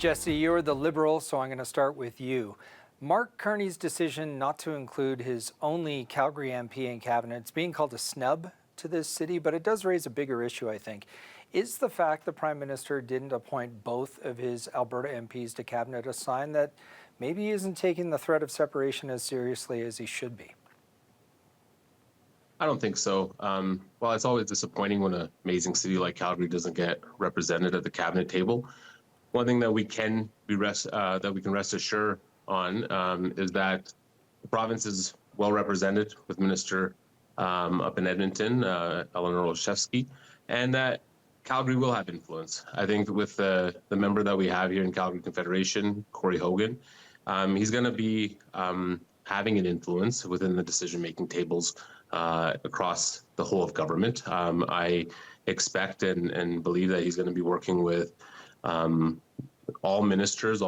Jessie, you're the Liberal, so I'm going to start with you. Mark Carney's decision not to include his only Calgary MP in cabinet, it's being called a snub to this city, but it does raise a bigger issue, I think. Is the fact the Prime Minister didn't appoint both of his Alberta MPs to cabinet a sign that maybe he isn't taking the threat of separation as seriously as he should be? I don't think so. Well, it's always disappointing when an amazing city like Calgary doesn't get represented at the cabinet table. One thing that we can rest assured on is that the province is well represented with Minister up in Edmonton, Eleanor Olszewski, and that Calgary will have influence. I think with the member that we have here in Calgary Confederation, Corey Hogan, he's going to be having an influence within the decision-making tables across the whole of government. I expect and believe that he's going to be working with all ministers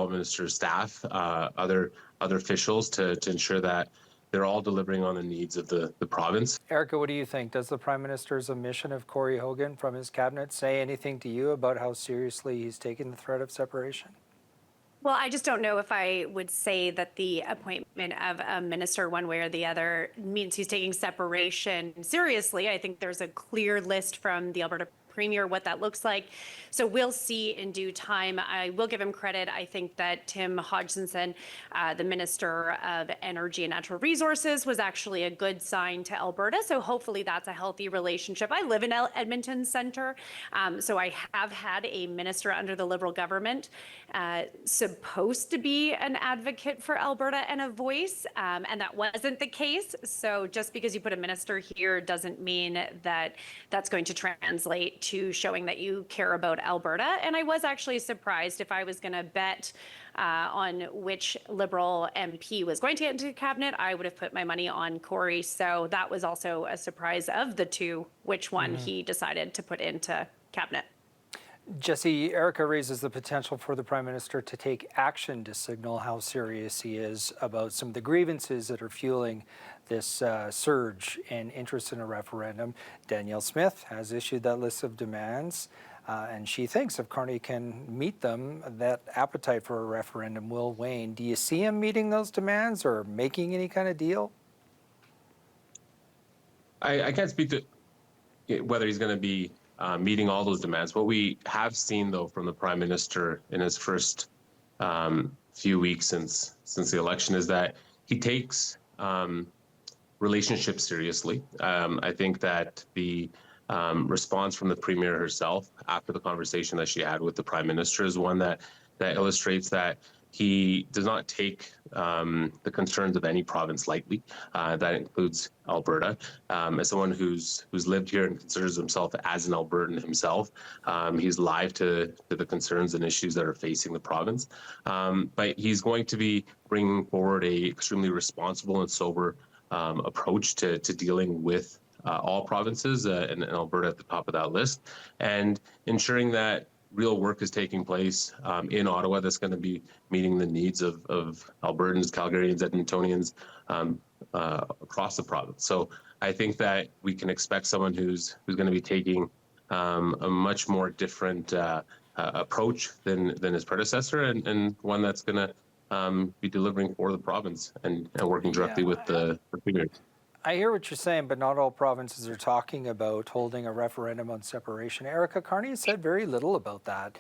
staff, other officials to ensure that they're all delivering on the needs of the province. Erika, what do you think? Does the Prime Minister's omission of Corey Hogan from his cabinet say anything to you about how seriously he's taking the threat of separation? Well, I just don't know if I would say that the appointment of a minister one way or the other means he's taking separation seriously. I think there's a clear list from the Alberta Premier what that looks like. So we'll see in due time. I will give him credit. I think that Tim Hodgson, the Minister of Energy and Natural Resources, was actually a good sign to Alberta. So hopefully that's a healthy relationship. I live in Edmonton Centre, so I have had a minister under the Liberal government supposed to be an advocate for Alberta and a voice, and that wasn't the case. So just because you put a minister here doesn't mean that that's going to translate to showing that you care about Alberta. And I was actually surprised. If I was going to bet on which Liberal MP was going to get into cabinet, I would have put my money on Corey. So that was also a surprise of the two, which one he decided to put into cabinet. Jessie, Erika raises the potential for the Prime Minister to take action to signal how serious he is about some of the grievances that are fueling this surge in interest in a referendum. Danielle Smith has issued that list of demands, and she thinks if Carney can meet them, that appetite for a referendum will wane. Do you see him meeting those demands or making any kind of deal? I can't speak to whether he's going to be meeting all those demands. What we have seen, though, from the Prime Minister in his first few weeks since the election is that he takes relationships seriously. I think that the response from the Premier herself after the conversation that she had with the Prime Minister is one that illustrates that he does not take the concerns of any province lightly. That includes Alberta. As someone who's lived here and considers himself as an Albertan himself, he's live to the concerns and issues that are facing the province. But he's going to be bringing forward a extremely responsible and sober approach to dealing with all provinces, and Alberta at the top of that list, and ensuring that real work is taking place in Ottawa that's going to be meeting the needs of Albertans, Calgarians, Edmontonians across the province. So I think that we can expect someone who's going to be taking a much more different approach than his predecessor, and one that's going to be delivering for the province and working directly with the Premier. I hear what you're saying, but not all provinces are talking about holding a referendum on separation. Erika, Carney said very little about that.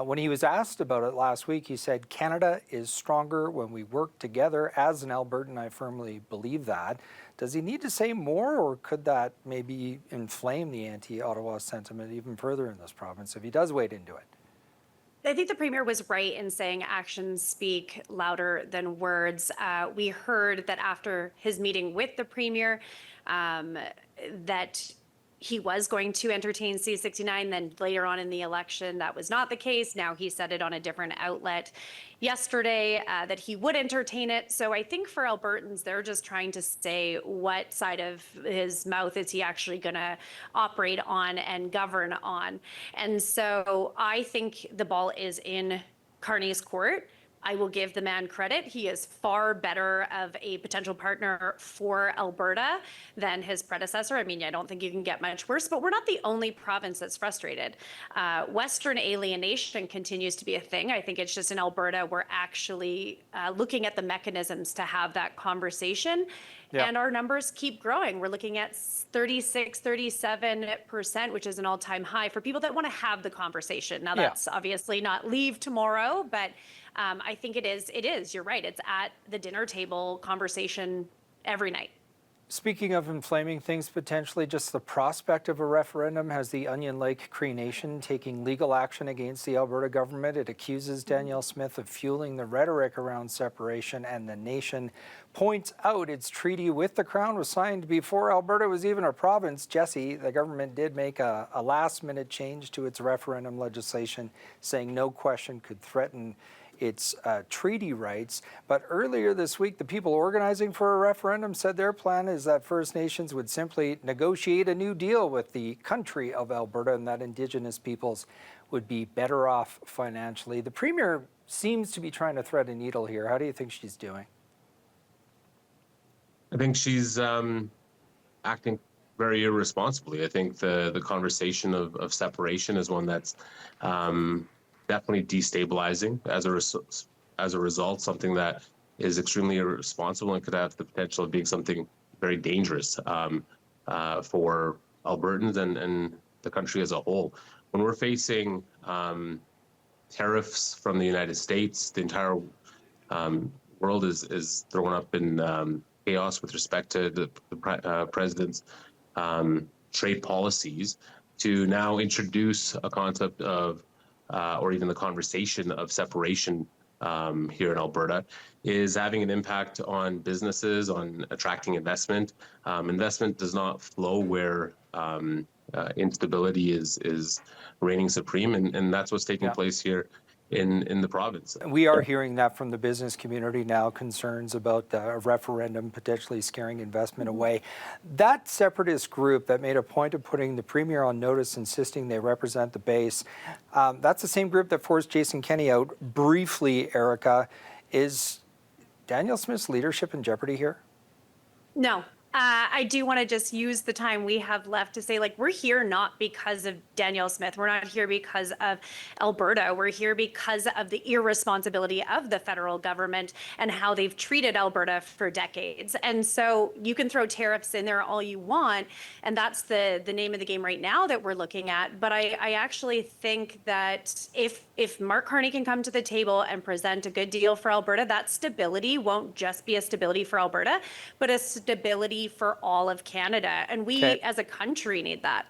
When he was asked about it last week, he said, Canada is stronger when we work together. As an Albertan, I firmly believe that. Does he need to say more, or could that maybe inflame the anti-Ottawa sentiment even further in this province if he does wade into it? I think the Premier was right in saying actions speak louder than words. We heard that after his meeting with the Premier, that he was going to entertain C-69. Then later on in the election, that was not the case. Now he said it on a different outlet yesterday that he would entertain it. So I think for Albertans, they're just trying to say what side of his mouth is he actually going to operate on and govern on. And so I think the ball is in Carney's court. I will give the man credit. He is far better of a potential partner for Alberta than his predecessor. I mean, I don't think you can get much worse, but we're not the only province that's frustrated. Western alienation continues to be a thing. I think it's just in Alberta, we're actually looking at the mechanisms to have that conversation. Yeah. And our numbers keep growing. We're looking at 36, 37%, which is an all-time high for people that want to have the conversation. Now, that's obviously not leave tomorrow, but I think it is. You're right. It's at the dinner table conversation every night. Speaking of inflaming things potentially, just the prospect of a referendum has the Onion Lake Cree Nation taking legal action against the Alberta government. It accuses Danielle Smith of fueling the rhetoric around separation, and the nation points out its treaty with the Crown was signed before Alberta was even a province. Jessie, the government did make a last-minute change to its referendum legislation, saying no question could threaten its treaty rights. But earlier this week, the people organizing for a referendum said their plan is that First Nations would simply negotiate a new deal with the country of Alberta and that Indigenous peoples would be better off financially. The Premier seems to be trying to thread a needle here. How do you think she's doing? I think she's acting very irresponsibly. I think the conversation of separation is one that's definitely destabilizing as a result, something that is extremely irresponsible and could have the potential of being something very dangerous for Albertans and the country as a whole. When we're facing tariffs from the United States, the entire world is thrown up in chaos with respect to the president's trade policies. To now introduce a concept of or even the conversation of separation here in Alberta is having an impact on businesses, on attracting investment. Investment does not flow where instability is reigning supreme, and that's what's taking place here in the province. We are hearing that from the business community now, concerns about a referendum potentially scaring investment away. That separatist group that made a point of putting the Premier on notice, insisting they represent the base, that's the same group that forced Jason Kenney out briefly, Erika. Is Danielle Smith's leadership in jeopardy here? No. I do want to just use the time we have left to say, like, we're here not because of Danielle Smith. We're not here because of Alberta. We're here because of the irresponsibility of the federal government and how they've treated Alberta for decades. And so you can throw tariffs in there all you want, and that's the name of the game right now that we're looking at. But I actually think that if Mark Carney can come to the table and present a good deal for Alberta, that stability won't just be a stability for Alberta, but a stability for all of Canada. And we as a country need that.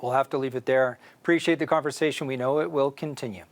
We'll have to leave it there. Appreciate the conversation. We know it will continue.